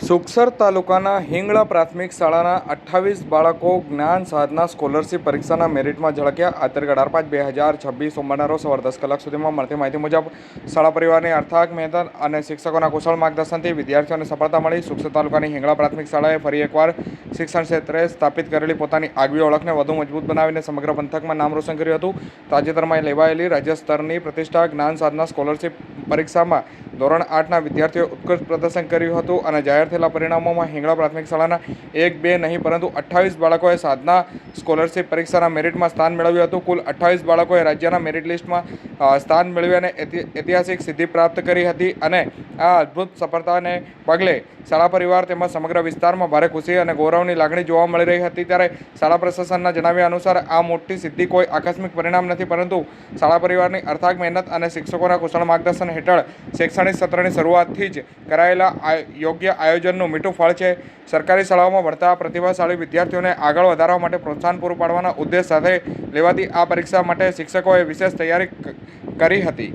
સુખસર તાલુકાના હિંગળા પ્રાથમિક શાળાના 28 બાળકો જ્ઞાન સાધના સ્કોલરશીપ પરીક્ષાના મેરિટમાં ઝળક્યા. આ તારીખ 18/5/2026 સોમવારના રોજ સવારે 10 કલાક સુધીમાં મળતી માહિતી મુજબ શાળા પરિવારની અથાગ મહેનત અને શિક્ષકોના કુશળ માર્ગદર્શનથી વિદ્યાર્થીઓને સફળતા મળી. સુખસર તાલુકાની હિંગળા પ્રાથમિક શાળાએ ફરી એકવાર શિક્ષણ ક્ષેત્રે સ્થાપિત કરેલી પોતાની આગવી ઓળખને વધુ મજબૂત બનાવીને સમગ્ર પંથકમાં નામ રોશન કર્યું હતું. તાજેતરમાં લેવાયેલી રાજ્ય સ્તરની પ્રતિષ્ઠા જ્ઞાન સાધના સ્કોલરશીપ પરીક્ષામાં ધોરણ 8ના વિદ્યાર્થીઓએ ઉત્કૃષ્ટ પ્રદર્શન કર્યું હતું અને જાહેર થયેલા પરિણામોમાં હિંગળા પ્રાથમિક શાળાના 1-2 નહીં પરંતુ 28 બાળકોએ સાધના સ્કોલરશીપ પરીક્ષાના મેરિટમાં સ્થાન મેળવ્યું હતું. કુલ 28 બાળકોએ રાજ્યના મેરિટ લિસ્ટમાં સ્થાન મેળવી અને ઐતિહાસિક સિદ્ધિ પ્રાપ્ત કરી હતી અને આ અદ્ભુત સફળતાને પગલે શાળા પરિવાર તેમજ સમગ્ર વિસ્તારમાં ભારે ખુશી અને ગૌરવની લાગણી જોવા મળી રહી હતી. ત્યારે શાળા પ્રશાસનના જણાવ્યા અનુસાર આ મોટી સિદ્ધિ કોઈ આકસ્મિક પરિણામ નથી પરંતુ શાળા પરિવારની અથાગ મહેનત અને શિક્ષકોના કુશળ માર્ગદર્શન હેઠળ શૈક્ષણિક સત્રની શરૂઆતથી જ કરાયેલા યોગ્ય આયોજનનું મીઠું ફળ છે. સરકારી શાળાઓમાં ભણતા પ્રતિભાશાળી વિદ્યાર્થીઓને આગળ વધારવા માટે પ્રોત્સાહન પૂરું પાડવાના ઉદ્દેશ સાથે લેવાતી આ પરીક્ષા માટે શિક્ષકોએ વિશેષ તૈયારી કરી હતી.